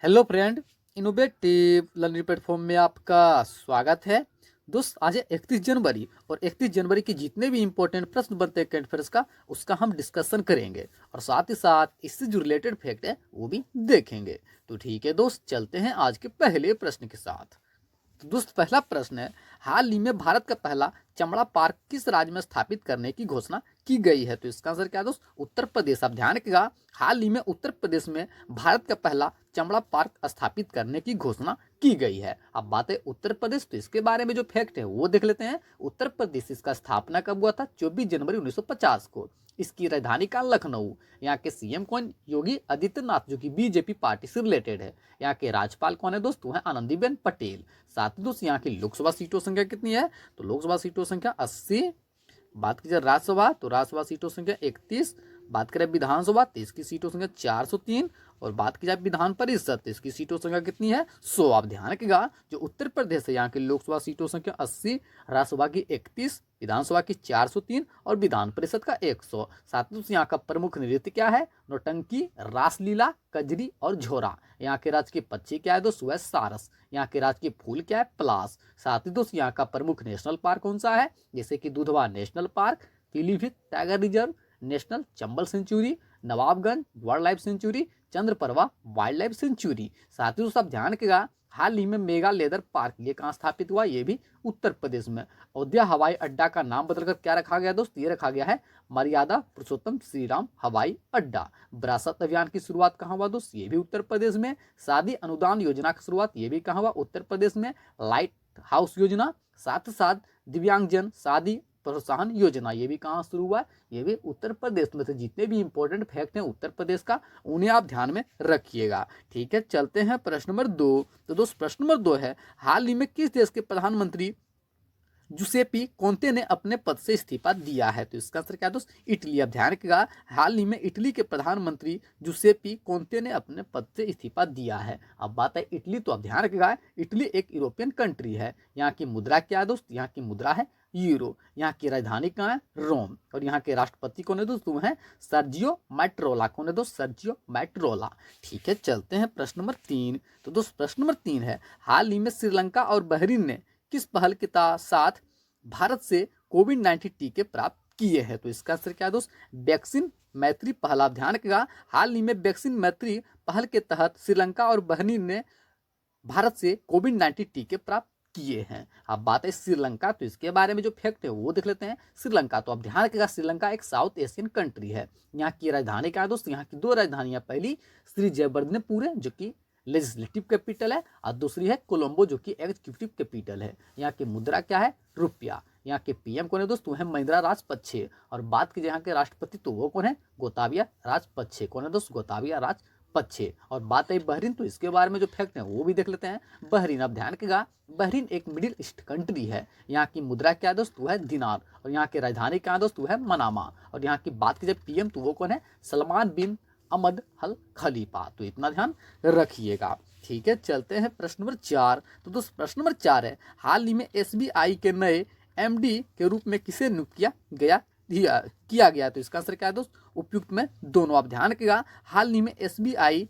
Hello friend, innovative learning platform में आपका स्वागत है। दोस्त, आज है 31 जनवरी और 31 जनवरी के जितने भी इंपॉर्टेंट प्रश्न बनते हैं करंट अफेयर्स का, उसका हम डिस्कशन करेंगे और साथ ही साथ इससे जो रिलेटेड फैक्ट है वो भी देखेंगे। तो ठीक है दोस्त, चलते हैं आज के पहले प्रश्न के साथ। तो दोस्त, पहला प्रश्न है, हाल ही में भारत का पहला चमड़ा पार्क किस राज्य में स्थापित करने की घोषणा की गई है? तो इसका आंसर क्या है दोस्त? उत्तर प्रदेश। आप ध्यान रखिएगा, हाल ही में उत्तर प्रदेश में भारत का पहला चमड़ा पार्क स्थापित करने की घोषणा की गई है। अब बात है उत्तर प्रदेश, तो इसके बारे में जो फैक्ट है वो देख लेते हैं। उत्तर प्रदेश, इसका स्थापना कब हुआ था? 24 जनवरी 1950 को। इसकी राजधानी का लखनऊ। यहाँ के सीएम कौन? योगी आदित्यनाथ, जो कि बीजेपी पार्टी से रिलेटेड है। यहाँ के राज्यपाल कौन है दोस्त? वो है आनंदीबेन पटेल। साथ ही दोस्त, यहाँ की लोकसभा सीटों संख्या कितनी है? तो लोकसभा सीटों संख्या 80। बात कीजिए राज्यसभा, तो राज्यसभा सीटों संख्या 31। बात करें विधानसभा, तो इसकी सीटों संख्या 403। और बात की जाए विधान परिषद, तो इसकी सीटों संख्या कितनी है? 100। आप ध्यान रखिएगा, जो उत्तर प्रदेश है यहाँ की लोकसभा सीटों संख्या 80, राज्यसभा की 31, विधानसभा की 403 और विधान परिषद का 100। साथ ही यहाँ का प्रमुख नृत्य क्या है? नौटंकी, रासलीला, कजरी और झोरा। यहाँ के राज्य के पक्षी क्या है दोस्त? वह सारस। यहाँ के राज्य के फूल क्या है? पलास। साथ ही दोस्त, यहाँ का प्रमुख नेशनल पार्क कौन सा है? जैसे कि Dudhwa national park, Pilibhit tiger reserve national, Chambal sanctuary, Nawabganj wildlife sanctuary, Chandraprabha wildlife sanctuary. साथ ही दोस्तों, आप ध्यान रखिएगा, हाल ही में मेगा लेदर पार्क ये कहाँ स्थापित हुआ? ये भी उत्तर प्रदेश में। अयोध्या हवाई अड्डा का नाम बदलकर क्या रखा गया दोस्त? ये रखा गया है मर्यादा पुरुषोत्तम श्री राम हवाई अड्डा। विरासत अभियान की शुरुआत कहाँ हुआ दोस्त? ये भी उत्तर प्रदेश में। शादी अनुदान योजना की शुरुआत ये भी कहाँ हुआ? उत्तर प्रदेश में। लाइट हाउस योजना, साथ ही साथ दिव्यांगजन शादी प्रोत्साहन योजना, ये भी कहाँ शुरू हुआ? ये भी उत्तर प्रदेश में। से जितने भी इंपॉर्टेंट फैक्ट हैं उत्तर प्रदेश का, उन्हें आप ध्यान में रखिएगा। ठीक है, चलते हैं प्रश्न नंबर 2। तो दोस्त, प्रश्न नंबर 2 है, हाल ही में किस देश के प्रधानमंत्री जुसेपी कोंते ने अपने पद से इस्तीफा दिया है? तो इसका आंसर क्या है दोस्त? इटली। अब ध्यान रखिएगा, हाल ही में इटली के प्रधानमंत्री जुसेपी कोंते ने अपने पद से इस्तीफा दिया है। अब बात है इटली, तो अब ध्यान रखिएगा, इटली एक यूरोपियन कंट्री है। यहाँ की मुद्रा क्या है दोस्त? यहाँ की मुद्रा है यूरो। यहाँ की राजधानी कहाँ है? रोम। और यहाँ के राष्ट्रपति कौन है दोस्त? वो है सर्जियो मैट्रोला। कौन है दोस्त? सर्जियो मैट्रोला। ठीक है, चलते हैं प्रश्न नंबर 3। तो दोस्त, प्रश्न नंबर 3 है, हाल ही में श्रीलंका और बहरीन ने किस पहल के साथ भारत से कोविड-19 टीके प्राप्त किए हैं? तो इसका आंसर क्या है दोस्त? वैक्सीन मैत्री पहल। आप ध्यान रखिएगा, हाल ही में वैक्सीन मैत्री पहल के तहत श्रीलंका और बहरीन ने भारत से कोविड-19 टीके प्राप्त किए हैं। अब बात है श्रीलंका, तो इसके बारे में जो फैक्ट है वो देख लेते हैं। श्रीलंका, तो आप ध्यान रखिएगा, श्रीलंका एक साउथ एशियन कंट्री है। यहाँ की राजधानी क्या है दोस्त? यहाँ की दो राजधानियां, पहली श्री जयवर्धनेपुर जो कि लेजिस्लेटिव कैपिटल है, और दूसरी है कोलंबो जो कि एग्जीक्यूटिव कैपिटल है। यहाँ की मुद्रा क्या है? रुपया। यहाँ के पीएम कौन है दोस्त? वो है महिंद्रा राजपक्षे। और बात कीजिए यहाँ के राष्ट्रपति, तो वो कौन है? गोताबिया राजपक्षे। कौन है दोस्त? गोताबिया राजपक्षे। और बात है बहरीन, तो इसके बारे में जो फैक्ट है वो भी देख लेते हैं। बहरीन, अब ध्यान रखिएगा, बहरीन एक मिडिल ईस्ट कंट्री है। यहाँ की मुद्रा क्या है दोस्त? वो है दिनार। और यहाँ की राजधानी क्या है दोस्त? वो है मनामा। और यहाँ की बात कीजिए पीएम, तो वो कौन है? सलमान बिन अहमद अल खलीफा। तो इतना ध्यान रखिएगा। ठीक है, चलते हैं प्रश्न नंबर 4। तो दोस्त, प्रश्न नंबर 4 है, हाल ही में एसबीआई के नए एमडी के रूप में किसे नियुक्त किया गया? तो इसका आंसर क्या है दोस्त? उपयुक्त में दोनों। आप ध्यान रखिएगा, हाल ही में एसबीआई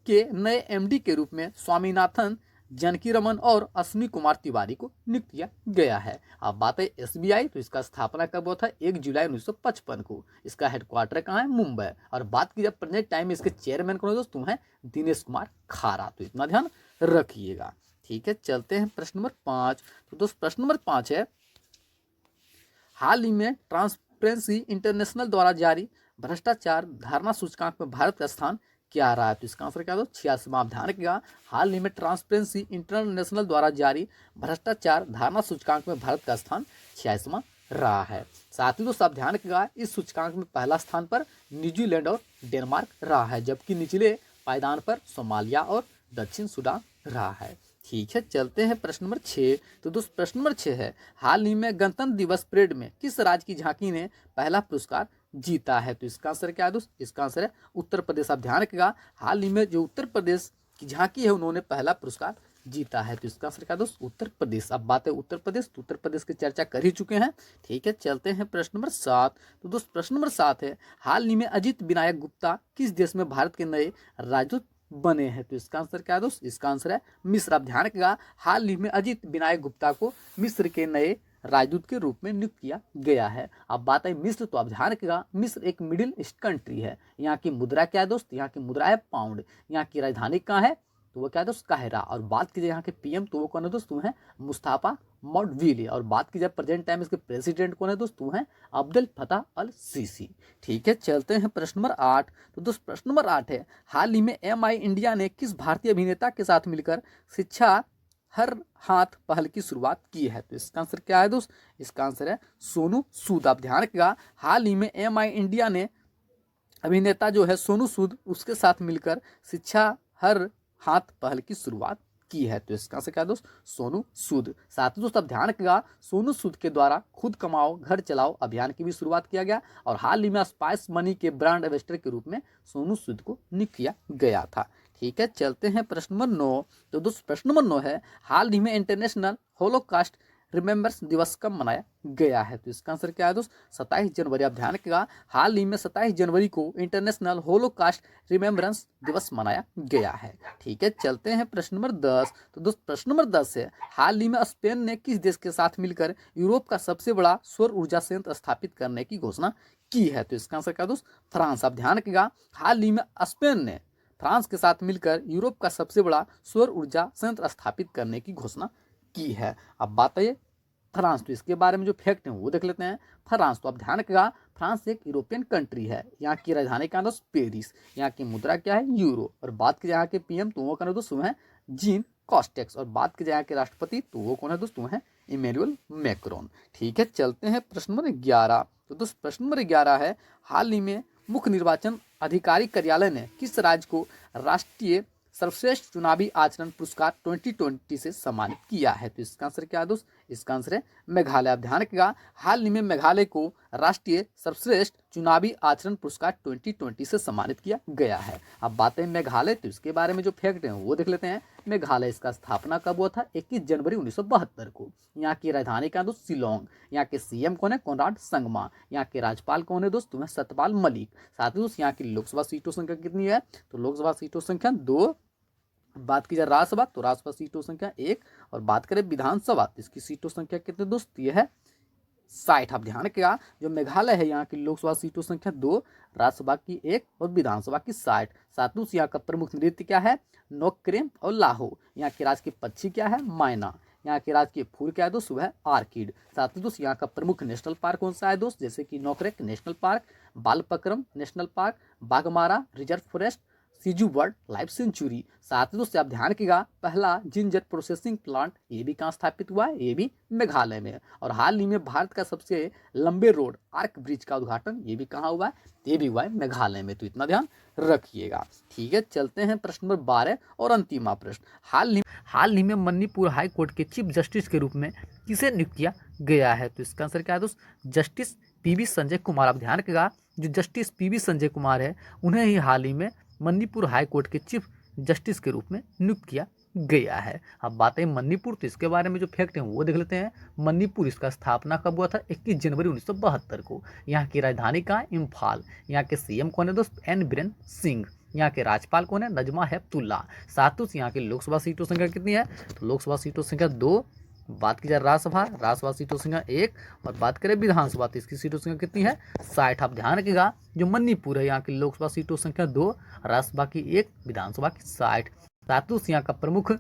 के नए एमडी के रूप में स्वामीनाथन जानकीरमन और अश्विनी कुमार तिवारी को नियुक्त किया गया है। अब बात है एसबीआई, तो इसका स्थापना कब हुआ था? 1 जुलाई 1955 को। इसका हेडक्वार्टर कहाँ है? मुंबई। और बात की जब प्रेजेंट टाइम में इसके चेयरमैन कौन है दोस्तों? हैं दिनेश कुमार खारा। तो इतना ध्यान रखिएगा। ठीक है, चलते हैं प्रश्न नंबर 5। तो दोस्त, प्रश्न नंबर 5 है, हाल ही में ट्रांसपेरेंसी इंटरनेशनल द्वारा जारी भ्रष्टाचार धारणा सूचकांक में भारत का स्थान क्या रहा है? तो इसका आंसर क्या? 86वां। आप ध्यान रखिएगा, हाल ही में ट्रांसपेरेंसी इंटरनेशनल द्वारा जारी भ्रष्टाचार धारणा सूचकांक में भारत का स्थान 86वां रहा है। साथ ही दोस्तों, आप ध्यान रखिएगा, इस सूचकांक में पहला स्थान पर न्यूजीलैंड और डेनमार्क रहा है, जबकि निचले पायदान पर सोमालिया और दक्षिण सूडान रहा है। ठीक है, चलते हैं प्रश्न नंबर 6। तो दोस्त, प्रश्न नंबर 6 है, हाल ही में गणतंत्र दिवस परेड में किस राज्य की झांकी ने पहला पुरस्कार जीता है? तो इसका आंसर क्या है दोस्त? इसका आंसर है उत्तर प्रदेश। आप ध्यान रखिएगा, हाल ही में जो उत्तर प्रदेश की झांकी है उन्होंने पहला पुरस्कार जीता है। तो इसका आंसर क्या दोस्त? उत्तर प्रदेश। अब बात है उत्तर प्रदेश, तो उत्तर प्रदेश की चर्चा कर ही चुके हैं। ठीक है, चलते हैं प्रश्न नंबर 7। तो दोस्त, प्रश्न नंबर 7 है, हाल ही में अजित विनायक गुप्ता किस देश में भारत के नए राजदूत बने हैं। तो इसका आंसर क्या है दोस्त? इसका आंसर है मिस्र। अब ध्यान रखिएगा, हाल ही में अजित विनायक गुप्ता को मिस्र के नए राजदूत के रूप में नियुक्त किया गया है। अब बात है मिस्र, तो आप ध्यान रखिएगा मिस्र एक मिडिल ईस्ट कंट्री है। यहाँ की मुद्रा क्या है दोस्त? यहाँ की मुद्रा है पाउंड। यहाँ की राजधानी कहाँ है? तो वो क्या है दोस्त? काहिरा। और बात कीजिए यहाँ के पीएम, तो वो कौन है दोस्त? वो है मुस्तफा मौडविली। और बात की जाए प्रेजेंट टाइम इसके प्रेसिडेंट कौन है दोस्त? वो है अब्दुल फतह अल सीसी। ठीक है, चलते हैं प्रश्न नंबर 8। तो दोस्त प्रश्न नंबर 8 है, हाल ही में MI इंडिया ने किस भारतीय अभिनेता के साथ मिलकर शिक्षा हर हाथ पहल की शुरुआत की है? तो इसका आंसर क्या है दोस्त? इसका आंसर है सोनू सूद। आप ध्यान रखिएगा, हाल ही में MI इंडिया ने अभिनेता जो है सोनू सूद, उसके साथ मिलकर शिक्षा हर हाथ पहल की शुरुआत की है। तो इसका आंसर क्या है दोस्त? सोनू सूद। साथ ही दोस्त आप ध्यान रखिएगा, सोनू सूद के द्वारा खुद कमाओ घर चलाओ अभियान की भी शुरुआत किया गया, और हाल ही में स्पाइस मनी के ब्रांड एम्बेसडर के रूप में सोनू सूद को नियुक्त किया गया था। ठीक है, चलते हैं प्रश्न नंबर 9। तो दोस्त प्रश्न नंबर 9 है, हाल ही में इंटरनेशनल होलोकास्ट रिमेम्बर्स दिवस कब मनाया गया है? तो इसका आंसर क्या है दोस्त? 27 जनवरी। आप ध्यान रखिएगा, हाल ही में 27 जनवरी को इंटरनेशनल होलोकास्ट रिमेम्बरेंस दिवस मनाया गया है। ठीक है, चलते हैं प्रश्न नंबर 10। तो दोस्त प्रश्न नंबर 10 है, हाल ही में स्पेन ने किस देश के साथ मिलकर यूरोप का सबसे बड़ा सौर ऊर्जा संयंत्र स्थापित करने की घोषणा की है? तो इसका आंसर क्या दोस्त? फ्रांस। आप ध्यान रखिएगा, हाल ही में स्पेन ने फ्रांस के साथ मिलकर यूरोप का सबसे बड़ा सौर ऊर्जा संयंत्र स्थापित करने की घोषणा की है। अब बात है फ्रांस, तो इसके बारे में जो फैक्ट है वो देख लेते हैं। फ्रांस, तो आप ध्यान रखिएगा, फ्रांस एक यूरोपियन कंट्री है। यहाँ की राजधानी का दोस्त पेरिस। यहाँ की मुद्रा क्या है? यूरो। और बात की जाए यहाँ के पीएम, तो वो कौन है दोस्त? वो है जीन कॉस्टेक्स। और बात की जाए यहाँ के राष्ट्रपति, तो वो कौन है दोस्त? वो है इमैनुअल मैक्रोन। ठीक है, चलते हैं प्रश्न नंबर 11। तो दोस्त प्रश्न नंबर 11 है, हाल ही में मुख्य निर्वाचन अधिकारी कार्यालय ने किस राज्य को राष्ट्रीय सर्वश्रेष्ठ चुनावी आचरण पुरस्कार 2020 से सम्मानित किया है? तो इसका आंसर क्या है दोस्त? इसका आंसर है मेघालय। आप ध्यान रखिएगा, हाल ही में मेघालय को राष्ट्रीय सर्वश्रेष्ठ चुनावी आचरण पुरस्कार 2020 से सम्मानित किया गया है। अब बात है मेघालय, तो इसके बारे में जो फैक्ट है वो देख लेते हैं। मेघालय, इसका स्थापना कब हुआ था? 21 जनवरी 1972 को। यहाँ की राजधानी का दोस्त शिलोंग। यहाँ के सीएम कौन है? कोनराड संगमा। यहाँ के राज्यपाल कौन है दोस्त? तुम्हें सतपाल मलिक। साथ ही दोस्त यहाँ की लोकसभा सीटों संख्या कितनी है? तो लोकसभा सीटों संख्या 2। बात की जाए राज्यसभा, तो राज्यसभा सीटों संख्या 1। और बात करें विधानसभा, तो इसकी सीटों संख्या कितने दोस्त? ये है 60। आप ध्यान रखिएगा, जो मेघालय है यहाँ की लोकसभा सीटों संख्या 2, राज्यसभा की 1 और विधानसभा की 60। सातुस यहाँ का प्रमुख नृत्य क्या है? नोक्रेम और लाहो। यहाँ के राज्य की पक्षी क्या है? मैना। यहाँ के राज्य के फूल क्या है दोस्त? वह आर्किड। साथ ही दोस्त यहाँ का प्रमुख नेशनल पार्क कौन सा है दोस्त? जैसे कि Nokrek national park, Balpakram national park, Baghmara reserve forest, Siju bird life sanctuary. साथ ही दोस्तों आप ध्यान रखिएगा, पहला जिंजर प्रोसेसिंग प्लांट ये भी कहाँ स्थापित हुआ है? ये भी मेघालय में। और हाल ही में भारत का सबसे लंबे रोड आर्क ब्रिज का उद्घाटन ये भी कहाँ हुआ है? ये भी हुआ है मेघालय में। तो इतना ध्यान रखिएगा। ठीक है, चलते हैं प्रश्न नंबर 12 और अंतिम प्रश्न। हाल ही में मणिपुर हाई कोर्ट के चीफ जस्टिस के रूप में किसे नियुक्त किया गया है? तो इसका आंसर क्या है दोस्त? Justice PV Sanjay Kumar. आप ध्यान रखिएगा, जो जस्टिस PV संजय कुमार है उन्हें ही हाल ही में मणिपुर हाई कोर्ट के चीफ जस्टिस के रूप में नियुक्त किया गया है। अब बात है मणिपुर, तो इसके बारे में जो फैक्ट है वो देख लेते हैं। मणिपुर, इसका स्थापना कब हुआ था? 21 जनवरी 1972 को। यहाँ की राजधानी कहाँ है? इम्फाल। यहाँ के सीएम कौन है दोस्त? N बीरेन सिंह। यहाँ के राज्यपाल कौन है? नजमा हेपतुल्ला। सातुस यहाँ की लोकसभा सीटों संख्या कितनी है? तो लोकसभा सीटों संख्या 2। बात की जाए राज्यसभा सीटों संख्या 1। और बात करें विधानसभा, तो इसकी सीटों संख्या कितनी है? 60। आप ध्यान रखिएगा, जो मणिपुर है यहाँ की लोकसभा सीटों संख्या 2, राज्यसभा की 1, विधानसभा की 60। सातुस यहाँ का प्रमुख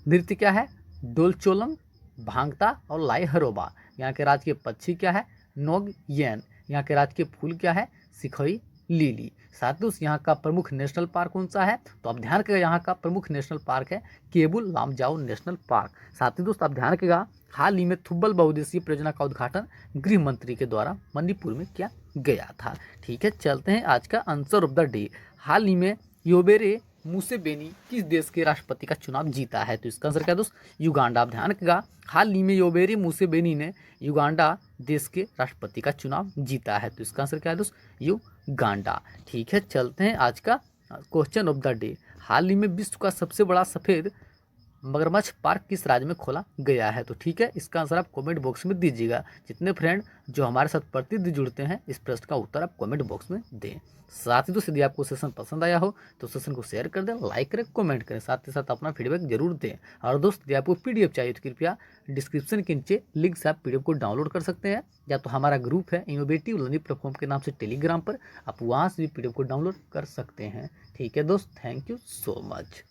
नृत्य क्या है? डोलचोलम, भांगता और लाई हरोबा। यहाँ के राज्य के पक्षी क्या है? नोग येन। यहाँ के राज्य के फूल क्या है? सिखोई लिली। सातुस यहाँ का प्रमुख नेशनल पार्क कौन सा है? तो आप ध्यान रखिएगा, यहाँ का प्रमुख नेशनल पार्क है केबुल लामजाओ नेशनल पार्क। साथ ही दोस्त आप ध्यान रखिएगा, हाल ही में थुब्बल बहुउद्देशीय परियोजना का उद्घाटन गृह मंत्री के द्वारा मणिपुर में किया गया था। ठीक है, चलते हैं आज का आंसर ऑफ द डे। हाल ही में योवेरी मुसेवेनी किस देश के राष्ट्रपति का चुनाव जीता है? तो इसका आंसर क्या दोस्त? युगांडा। आप ध्यान रखिएगा, हाल ही में योवेरी मुसेवेनी ने युगांडा देश के राष्ट्रपति का चुनाव जीता है। तो इसका आंसर क्या है दोस्त? युगांडा। ठीक है, चलते हैं आज का क्वेश्चन ऑफ द डे। हाल ही में विश्व का सबसे बड़ा सफ़ेद मगरमच्छ पार्क किस राज्य में खोला गया है? तो ठीक है, इसका आंसर आप कमेंट बॉक्स में दीजिएगा। जितने फ्रेंड जो हमारे साथ प्रतिदिन जुड़ते हैं, इस प्रश्न का उत्तर आप कमेंट बॉक्स में दें। साथ ही दोस्तों, यदि आपको सेशन पसंद आया हो तो सेशन को शेयर कर दें, लाइक करें, कमेंट करें, साथ ही साथ अपना फीडबैक जरूर दें। और दोस्त, यदि आपको पीडीएफ चाहिए तो कृपया डिस्क्रिप्शन के नीचे लिंक से आप पीडीएफ को डाउनलोड कर सकते हैं, या तो हमारा ग्रुप है इनोवेटिव लर्निंग प्लेटफॉर्म के नाम से टेलीग्राम पर, आप वहाँ से भी पीडीएफ को डाउनलोड कर सकते हैं। ठीक है दोस्त, थैंक यू सो मच।